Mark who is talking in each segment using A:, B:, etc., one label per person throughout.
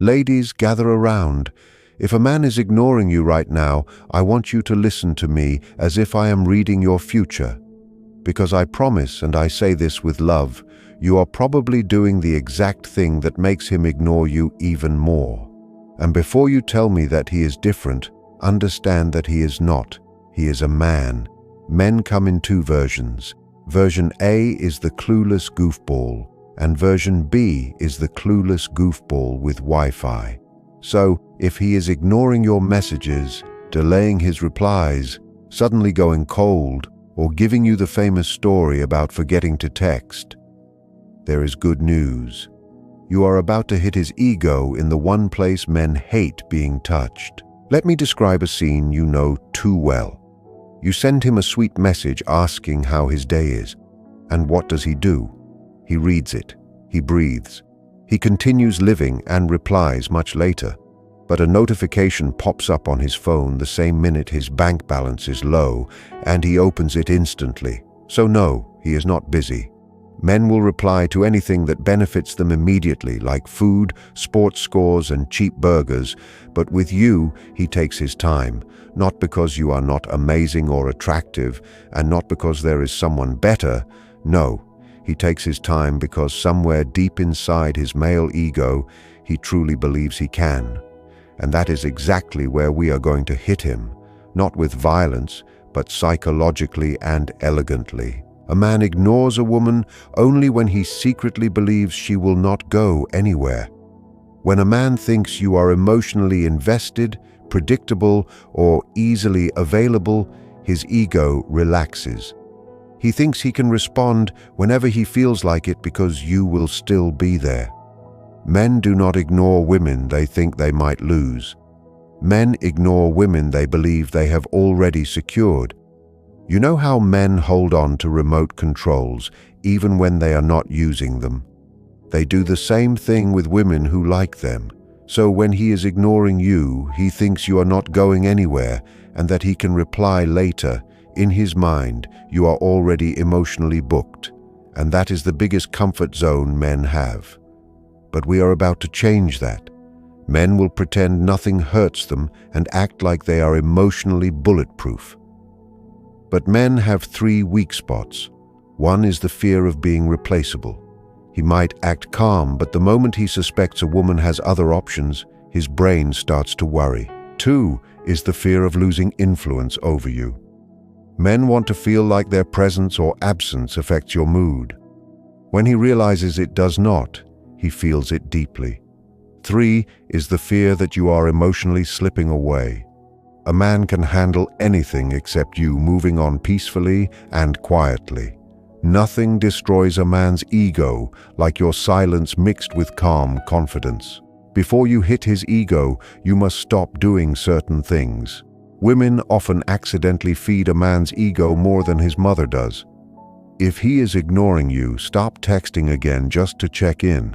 A: Ladies, gather around. If a man is ignoring you right now, I want you to listen to me as if I am reading your future. Because I promise, and I say this with love, you are probably doing the exact thing that makes him ignore you even more. And before you tell me that he is different, understand that he is not. He is a man. Men come in two versions. Version A is the clueless goofball, and version B is the clueless goofball with Wi-Fi. So, if he is ignoring your messages, delaying his replies, suddenly going cold, or giving you the famous story about forgetting to text, there is good news. You are about to hit his ego in the one place men hate being touched. Let me describe a scene you know too well. You send him a sweet message asking how his day is. And what does he do? He reads it. He breathes. He continues living and replies much later. But a notification pops up on his phone the same minute his bank balance is low, and he opens it instantly. So no, he is not busy. Men will reply to anything that benefits them immediately, like food, sports scores, and cheap burgers, but with you, he takes his time, not because you are not amazing or attractive, and not because there is someone better. No, he takes his time because somewhere deep inside his male ego, he truly believes he can. And that is exactly where we are going to hit him, not with violence, but psychologically and elegantly. A man ignores a woman only when he secretly believes she will not go anywhere. When a man thinks you are emotionally invested, predictable, or easily available, his ego relaxes. He thinks he can respond whenever he feels like it because you will still be there. Men do not ignore women they think they might lose. Men ignore women they believe they have already secured. You know how men hold on to remote controls even when they are not using them? They do the same thing with women who like them. So when he is ignoring you, he thinks you are not going anywhere and that he can reply later. In his mind, you are already emotionally booked, and that is the biggest comfort zone men have. But we are about to change that. Men will pretend nothing hurts them and act like they are emotionally bulletproof. But men have three weak spots. One is the fear of being replaceable. He might act calm, but the moment he suspects a woman has other options, his brain starts to worry. Two is the fear of losing influence over you. Men want to feel like their presence or absence affects your mood. When he realizes it does not, he feels it deeply. Three is the fear that you are emotionally slipping away. A man can handle anything except you moving on peacefully and quietly. Nothing destroys a man's ego like your silence mixed with calm confidence. Before you hit his ego, you must stop doing certain things. Women often accidentally feed a man's ego more than his mother does. If he is ignoring you, stop texting again just to check in.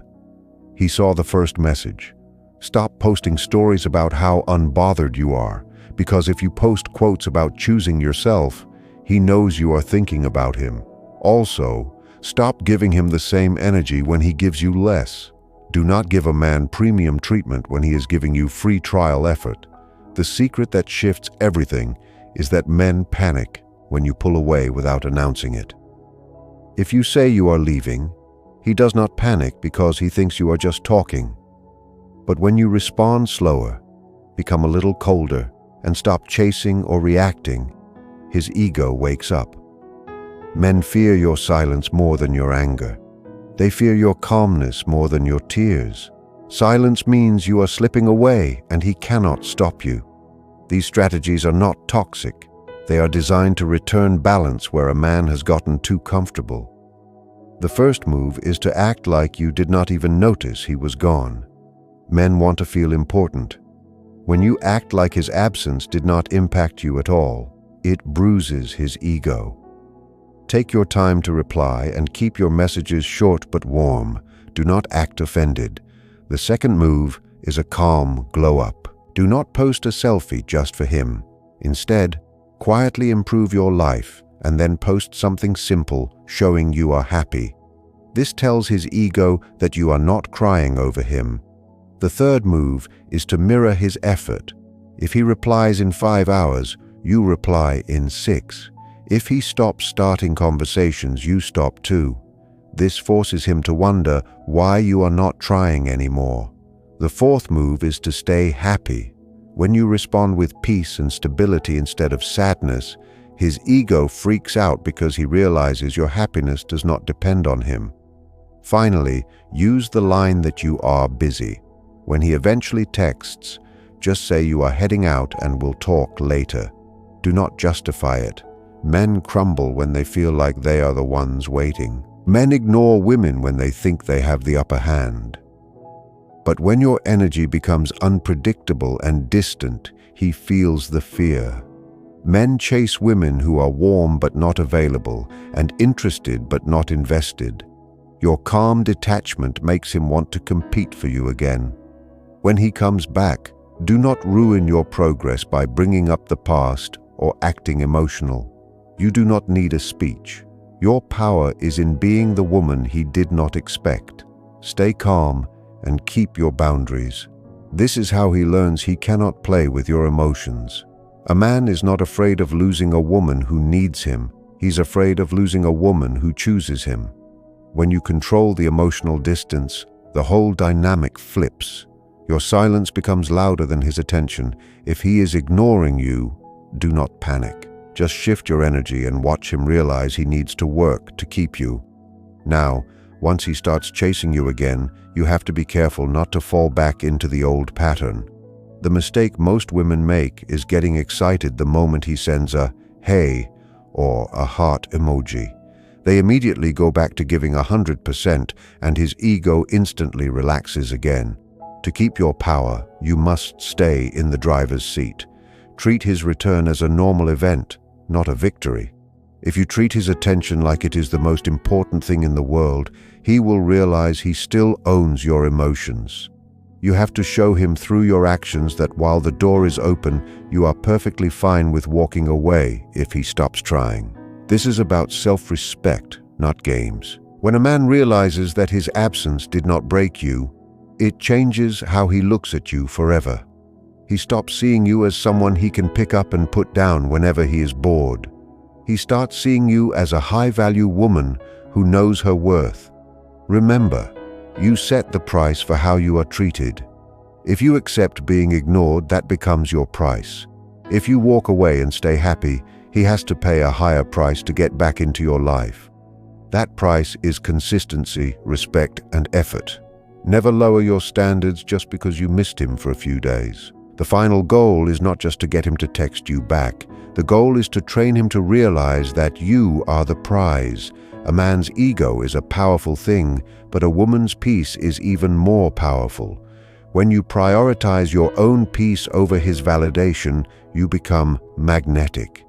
A: He saw the first message. Stop posting stories about how unbothered you are, because if you post quotes about choosing yourself, he knows you are thinking about him. Also, stop giving him the same energy when he gives you less. Do not give a man premium treatment when he is giving you free trial effort. The secret that shifts everything is that men panic when you pull away without announcing it. If you say you are leaving, he does not panic because he thinks you are just talking. But when you respond slower, become a little colder, and stop chasing or reacting, his ego wakes up. Men fear your silence more than your anger. They fear your calmness more than your tears. Silence means you are slipping away and he cannot stop you. These strategies are not toxic. They are designed to return balance where a man has gotten too comfortable. The first move is to act like you did not even notice he was gone. Men want to feel important. When you act like his absence did not impact you at all, it bruises his ego. Take your time to reply and keep your messages short but warm. Do not act offended. The second move is a calm glow-up. Do not post a selfie just for him. Instead, quietly improve your life and then post something simple showing you are happy. This tells his ego that you are not crying over him. The third move is to mirror his effort. If he replies in 5 hours, you reply in 6. If he stops starting conversations, you stop too. This forces him to wonder why you are not trying anymore. The fourth move is to stay happy. When you respond with peace and stability instead of sadness, his ego freaks out because he realizes your happiness does not depend on him. Finally, use the line that you are busy. When he eventually texts, just say you are heading out and will talk later. Do not justify it. Men crumble when they feel like they are the ones waiting. Men ignore women when they think they have the upper hand. But when your energy becomes unpredictable and distant, he feels the fear. Men chase women who are warm but not available, and interested but not invested. Your calm detachment makes him want to compete for you again. When he comes back, do not ruin your progress by bringing up the past or acting emotional. You do not need a speech. Your power is in being the woman he did not expect. Stay calm and keep your boundaries. This is how he learns he cannot play with your emotions. A man is not afraid of losing a woman who needs him. He's afraid of losing a woman who chooses him. When you control the emotional distance, the whole dynamic flips. Your silence becomes louder than his attention. If he is ignoring you, do not panic. Just shift your energy and watch him realize he needs to work to keep you. Now, once he starts chasing you again, you have to be careful not to fall back into the old pattern. The mistake most women make is getting excited the moment he sends a "hey" or a heart emoji. They immediately go back to giving 100%, and his ego instantly relaxes again. To keep your power, you must stay in the driver's seat. Treat his return as a normal event, not a victory. If you treat his attention like it is the most important thing in the world, he will realize he still owns your emotions. You have to show him through your actions that while the door is open, you are perfectly fine with walking away if he stops trying. This is about self-respect, not games. When a man realizes that his absence did not break you, it changes how he looks at you forever. He stops seeing you as someone he can pick up and put down whenever he is bored. He starts seeing you as a high-value woman who knows her worth. Remember, you set the price for how you are treated. If you accept being ignored, that becomes your price. If you walk away and stay happy, he has to pay a higher price to get back into your life. That price is consistency, respect, and effort. Never lower your standards just because you missed him for a few days. The final goal is not just to get him to text you back. The goal is to train him to realize that you are the prize. A man's ego is a powerful thing, but a woman's peace is even more powerful. When you prioritize your own peace over his validation, you become magnetic.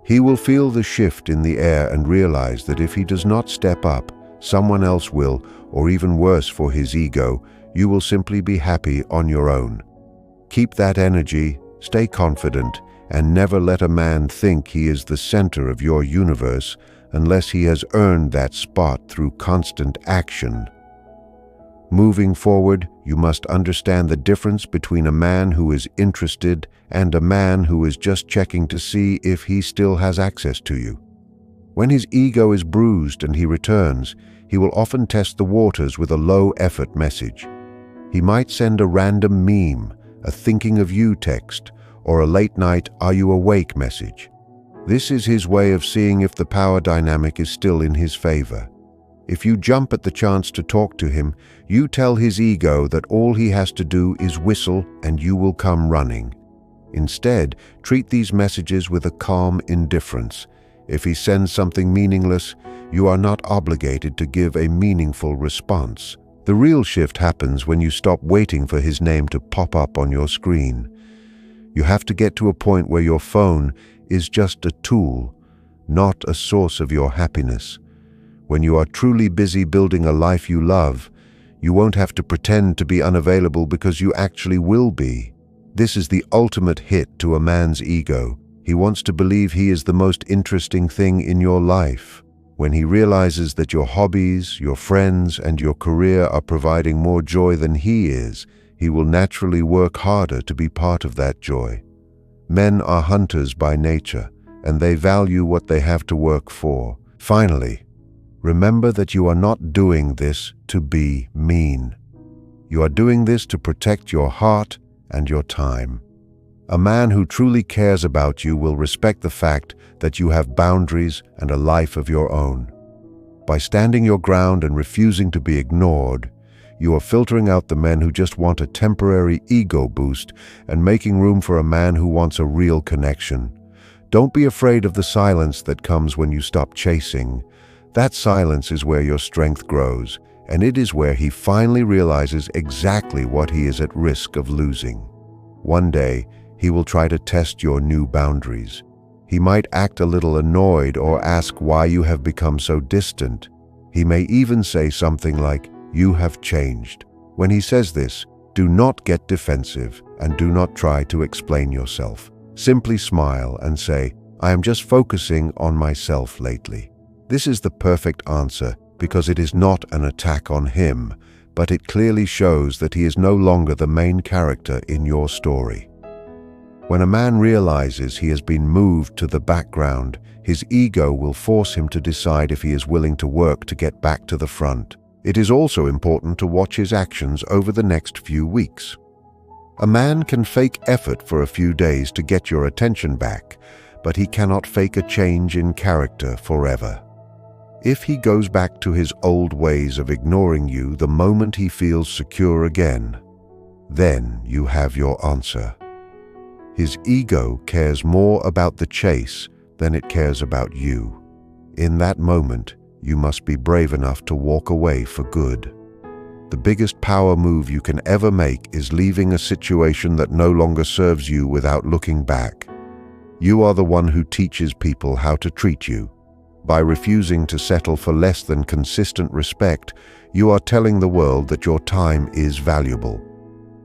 A: He will feel the shift in the air and realize that if he does not step up, someone else will, or even worse for his ego, you will simply be happy on your own. Keep that energy, stay confident, and never let a man think he is the center of your universe unless he has earned that spot through constant action. Moving forward, you must understand the difference between a man who is interested and a man who is just checking to see if he still has access to you. When his ego is bruised and he returns, he will often test the waters with a low-effort message. He might send a random meme, a thinking of you text, or a late-night "are you awake" message. This is his way of seeing if the power dynamic is still in his favor. If you jump at the chance to talk to him, you tell his ego that all he has to do is whistle and you will come running. Instead, treat these messages with a calm indifference. If he sends something meaningless, you are not obligated to give a meaningful response. The real shift happens when you stop waiting for his name to pop up on your screen. You have to get to a point where your phone is just a tool, not a source of your happiness. When you are truly busy building a life you love, you won't have to pretend to be unavailable because you actually will be. This is the ultimate hit to a man's ego. He wants to believe he is the most interesting thing in your life. When he realizes that your hobbies, your friends, and your career are providing more joy than he is, he will naturally work harder to be part of that joy. Men are hunters by nature, and they value what they have to work for. Finally, remember that you are not doing this to be mean. You are doing this to protect your heart and your time. A man who truly cares about you will respect the fact that you have boundaries and a life of your own. By standing your ground and refusing to be ignored, you are filtering out the men who just want a temporary ego boost and making room for a man who wants a real connection. Don't be afraid of the silence that comes when you stop chasing. That silence is where your strength grows, and it is where he finally realizes exactly what he is at risk of losing. One day, he will try to test your new boundaries. He might act a little annoyed or ask why you have become so distant. He may even say something like, "You have changed." When he says this, do not get defensive and do not try to explain yourself. Simply smile and say, "I am just focusing on myself lately." This is the perfect answer because it is not an attack on him, but it clearly shows that he is no longer the main character in your story. When a man realizes he has been moved to the background, his ego will force him to decide if he is willing to work to get back to the front. It is also important to watch his actions over the next few weeks. A man can fake effort for a few days to get your attention back, but he cannot fake a change in character forever. If he goes back to his old ways of ignoring you the moment he feels secure again, then you have your answer. His ego cares more about the chase than it cares about you. In that moment, you must be brave enough to walk away for good. The biggest power move you can ever make is leaving a situation that no longer serves you without looking back. You are the one who teaches people how to treat you. By refusing to settle for less than consistent respect, you are telling the world that your time is valuable.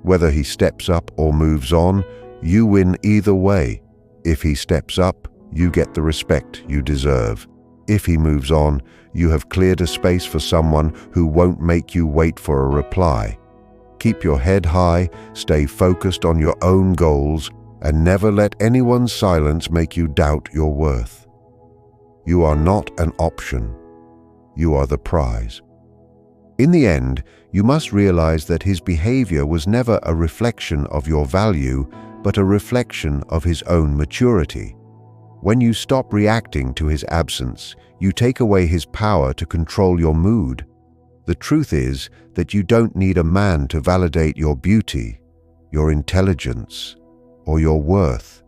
A: Whether he steps up or moves on, you win either way. If he steps up, you get the respect you deserve. If he moves on, you have cleared a space for someone who won't make you wait for a reply. Keep your head high, stay focused on your own goals, and never let anyone's silence make you doubt your worth. You are not an option. You are the prize. In the end, you must realize that his behavior was never a reflection of your value, but a reflection of his own maturity. When you stop reacting to his absence, you take away his power to control your mood. The truth is that you don't need a man to validate your beauty, your intelligence, or your worth.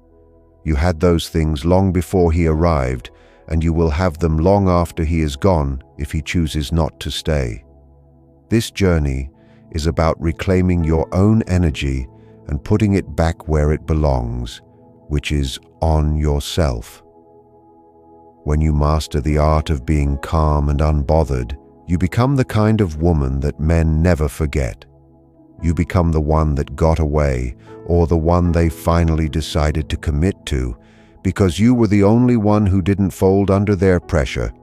A: You had those things long before he arrived, and you will have them long after he is gone if he chooses not to stay. This journey is about reclaiming your own energy and putting it back where it belongs, which is on yourself. When you master the art of being calm and unbothered, you become the kind of woman that men never forget. You become the one that got away, or the one they finally decided to commit to, because you were the only one who didn't fold under their pressure.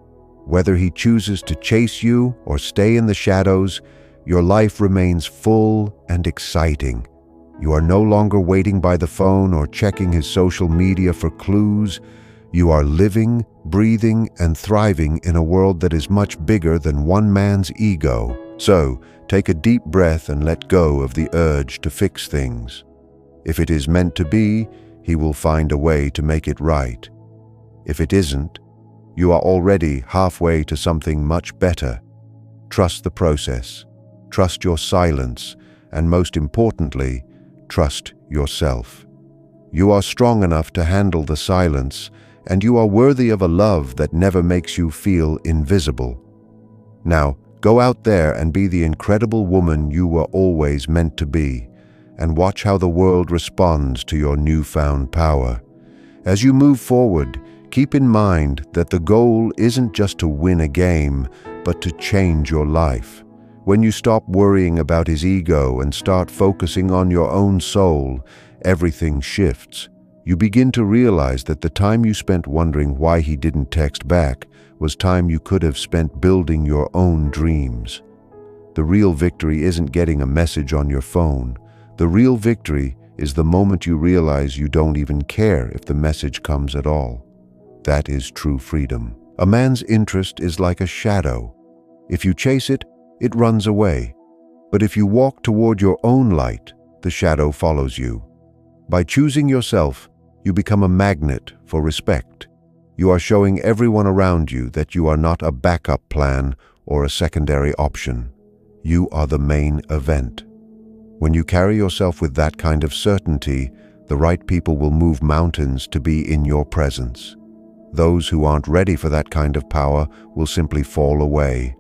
A: Whether he chooses to chase you or stay in the shadows, your life remains full and exciting. You are no longer waiting by the phone or checking his social media for clues. You are living, breathing, and thriving in a world that is much bigger than one man's ego. So, take a deep breath and let go of the urge to fix things. If it is meant to be, he will find a way to make it right. If it isn't, you are already halfway to something much better. Trust the process, trust your silence, and most importantly, trust yourself. You are strong enough to handle the silence, and you are worthy of a love that never makes you feel invisible. Now, go out there and be the incredible woman you were always meant to be, and watch how the world responds to your newfound power. As you move forward, keep in mind that the goal isn't just to win a game, but to change your life. When you stop worrying about his ego and start focusing on your own soul, everything shifts. You begin to realize that the time you spent wondering why he didn't text back was time you could have spent building your own dreams. The real victory isn't getting a message on your phone. The real victory is the moment you realize you don't even care if the message comes at all. That is true freedom. A man's interest is like a shadow. If you chase it, it runs away. But if you walk toward your own light, the shadow follows you. By choosing yourself, you become a magnet for respect. You are showing everyone around you that you are not a backup plan or a secondary option. You are the main event. When you carry yourself with that kind of certainty, the right people will move mountains to be in your presence. Those who aren't ready for that kind of power will simply fall away,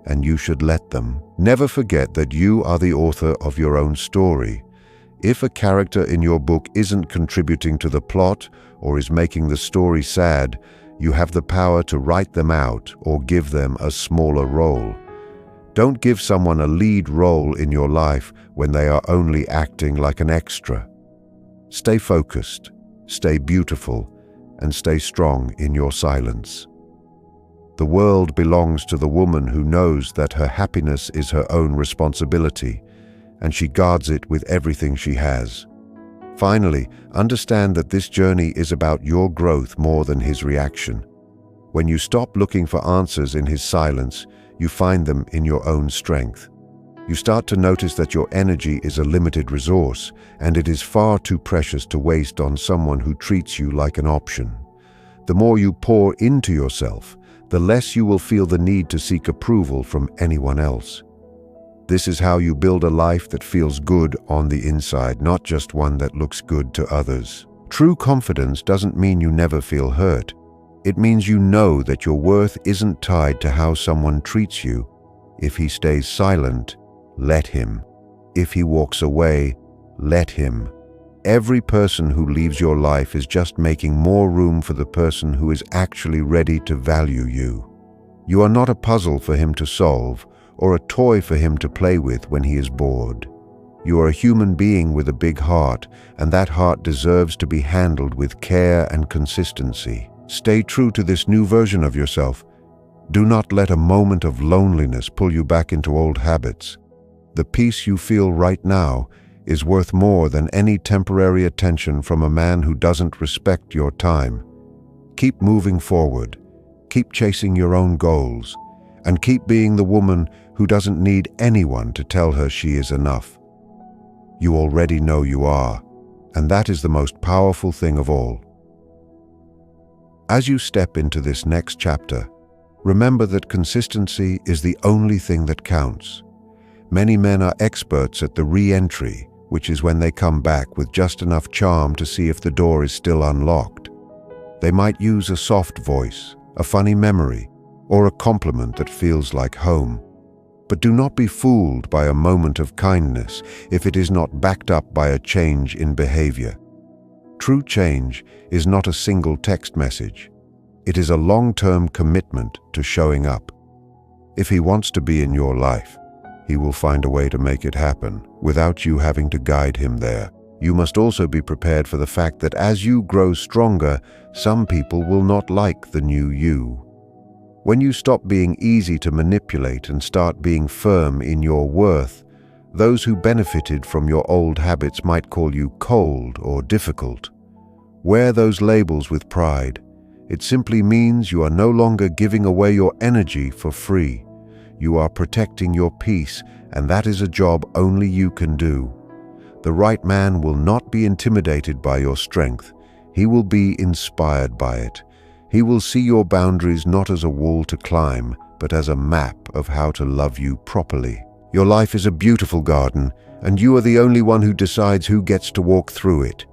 A: and you should let them. Never forget that you are the author of your own story. If a character in your book isn't contributing to the plot or is making the story sad, you have the power to write them out or give them a smaller role. Don't give someone a lead role in your life when they are only acting like an extra. Stay focused, stay beautiful, and stay strong in your silence. The world belongs to the woman who knows that her happiness is her own responsibility, and she guards it with everything she has. Finally, understand that this journey is about your growth more than his reaction. When you stop looking for answers in his silence, you find them in your own strength. You start to notice that your energy is a limited resource, and it is far too precious to waste on someone who treats you like an option. The more you pour into yourself, the less you will feel the need to seek approval from anyone else. This is how you build a life that feels good on the inside, not just one that looks good to others. True confidence doesn't mean you never feel hurt. It means you know that your worth isn't tied to how someone treats you. If he stays silent, let him. If he walks away, let him. Every person who leaves your life is just making more room for the person who is actually ready to value you. You are not a puzzle for him to solve or a toy for him to play with when he is bored. You are a human being with a big heart, and that heart deserves to be handled with care and consistency. Stay true to this new version of yourself. Do not let a moment of loneliness pull you back into old habits. The peace you feel right now is worth more than any temporary attention from a man who doesn't respect your time. Keep moving forward, keep chasing your own goals, and keep being the woman who doesn't need anyone to tell her she is enough. You already know you are, and that is the most powerful thing of all. As you step into this next chapter, remember that consistency is the only thing that counts. Many men are experts at the re-entry, which is when they come back with just enough charm to see if the door is still unlocked. They might use a soft voice, a funny memory, or a compliment that feels like home. But do not be fooled by a moment of kindness if it is not backed up by a change in behavior. True change is not a single text message. It is a long-term commitment to showing up. If he wants to be in your life, he will find a way to make it happen without you having to guide him there. You must also be prepared for the fact that as you grow stronger, some people will not like the new you. When you stop being easy to manipulate and start being firm in your worth, those who benefited from your old habits might call you cold or difficult. Wear those labels with pride. It simply means you are no longer giving away your energy for free. You are protecting your peace, and that is a job only you can do. The right man will not be intimidated by your strength. He will be inspired by it. He will see your boundaries not as a wall to climb, but as a map of how to love you properly. Your life is a beautiful garden, and you are the only one who decides who gets to walk through it.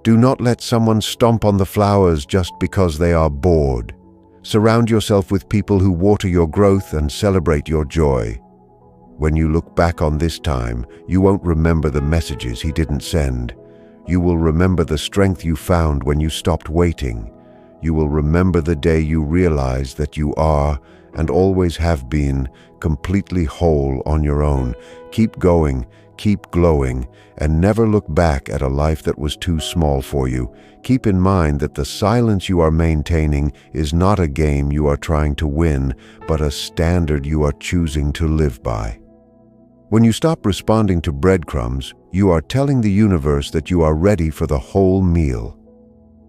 A: Do not let someone stomp on the flowers just because they are bored. Surround yourself with people who water your growth and celebrate your joy. When you look back on this time, you won't remember the messages he didn't send. You will remember the strength you found when you stopped waiting. You will remember the day you realized that you are, and always have been, completely whole on your own. Keep going, keep glowing, and never look back at a life that was too small for you. Keep in mind that the silence you are maintaining is not a game you are trying to win, but a standard you are choosing to live by. When you stop responding to breadcrumbs, you are telling the universe that you are ready for the whole meal.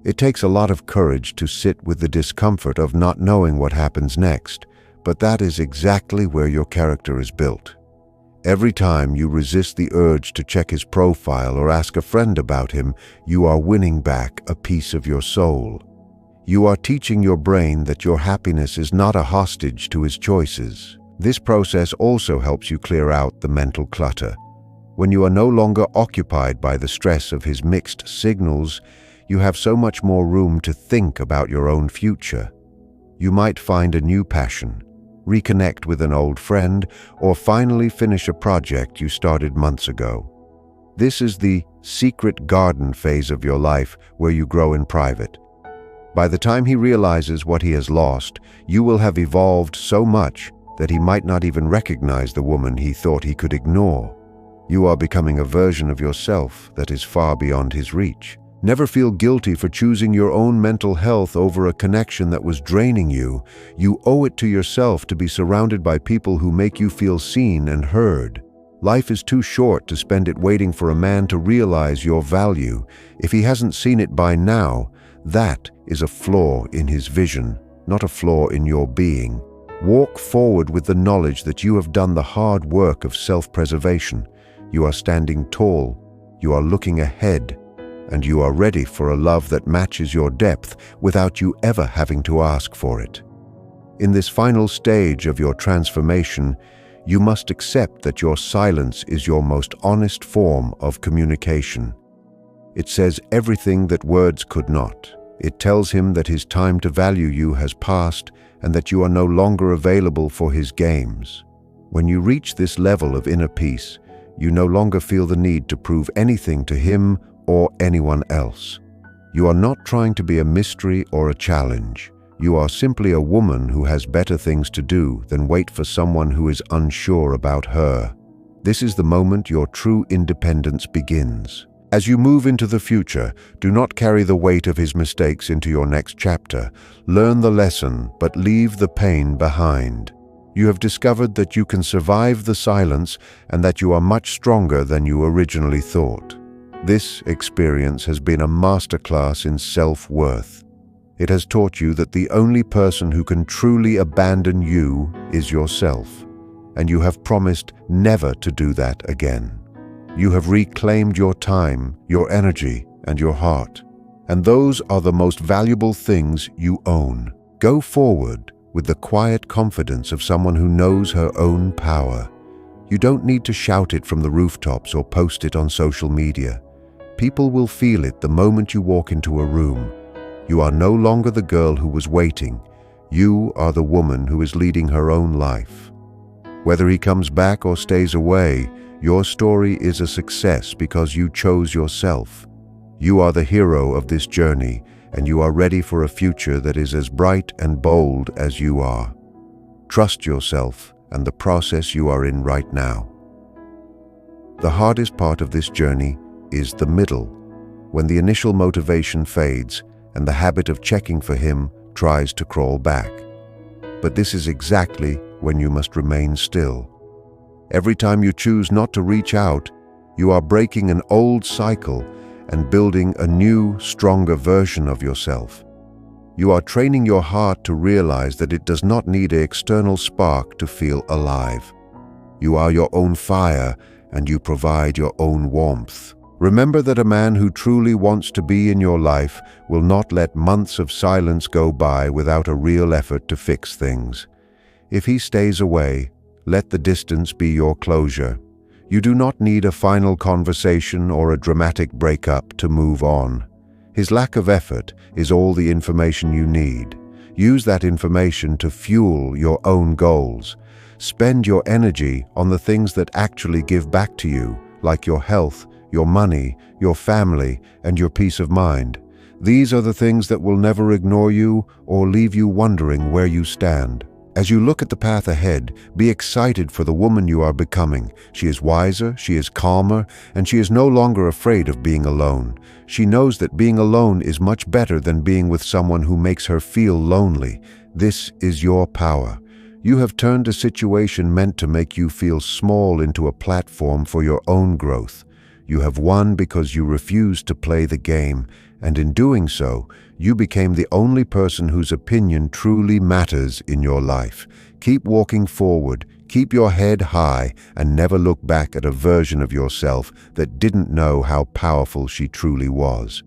A: It takes a lot of courage to sit with the discomfort of not knowing what happens next, but that is exactly where your character is built. Every time you resist the urge to check his profile or ask a friend about him, you are winning back a piece of your soul. You are teaching your brain that your happiness is not a hostage to his choices. This process also helps you clear out the mental clutter. When you are no longer occupied by the stress of his mixed signals, you have so much more room to think about your own future. You might find a new passion, reconnect with an old friend, or finally finish a project you started months ago. This is the secret garden phase of your life where you grow in private. By the time he realizes what he has lost, you will have evolved so much that he might not even recognize the woman he thought he could ignore. You are becoming a version of yourself that is far beyond his reach. Never feel guilty for choosing your own mental health over a connection that was draining you. You owe it to yourself to be surrounded by people who make you feel seen and heard. Life is too short to spend it waiting for a man to realize your value. If he hasn't seen it by now, that is a flaw in his vision, not a flaw in your being. Walk forward with the knowledge that you have done the hard work of self-preservation. You are standing tall, you are looking ahead, and you are ready for a love that matches your depth without you ever having to ask for it. In this final stage of your transformation, you must accept that your silence is your most honest form of communication. It says everything that words could not. It tells him that his time to value you has passed and that you are no longer available for his games. When you reach this level of inner peace, you no longer feel the need to prove anything to him or anyone else. You are not trying to be a mystery or a challenge. You are simply a woman who has better things to do than wait for someone who is unsure about her. This is the moment your true independence begins. As you move into the future, do not carry the weight of his mistakes into your next chapter. Learn the lesson, but leave the pain behind. You have discovered that you can survive the silence and that you are much stronger than you originally thought. This experience has been a masterclass in self-worth. It has taught you that the only person who can truly abandon you is yourself, and you have promised never to do that again. You have reclaimed your time, your energy, and your heart, and those are the most valuable things you own. Go forward with the quiet confidence of someone who knows her own power. You don't need to shout it from the rooftops or post it on social media. People will feel it the moment you walk into a room. You are no longer the girl who was waiting. You are the woman who is leading her own life. Whether he comes back or stays away, your story is a success because you chose yourself. You are the hero of this journey, and you are ready for a future that is as bright and bold as you are. Trust yourself and the process you are in right now. The hardest part of this journey is the middle, when the initial motivation fades and the habit of checking for him tries to crawl back. But this is exactly when you must remain still. Every time you choose not to reach out, you are breaking an old cycle and building a new, stronger version of yourself. You are training your heart to realize that it does not need an external spark to feel alive. You are your own fire, and you provide your own warmth. Remember that a man who truly wants to be in your life will not let months of silence go by without a real effort to fix things. If he stays away, let the distance be your closure. You do not need a final conversation or a dramatic breakup to move on. His lack of effort is all the information you need. Use that information to fuel your own goals. Spend your energy on the things that actually give back to you, like your health, your money, your family, and your peace of mind. These are the things that will never ignore you or leave you wondering where you stand. As you look at the path ahead, be excited for the woman you are becoming. She is wiser, she is calmer, and she is no longer afraid of being alone. She knows that being alone is much better than being with someone who makes her feel lonely. This is your power. You have turned a situation meant to make you feel small into a platform for your own growth. You have won because you refused to play the game, and in doing so, you became the only person whose opinion truly matters in your life. Keep walking forward, keep your head high, and never look back at a version of yourself that didn't know how powerful she truly was.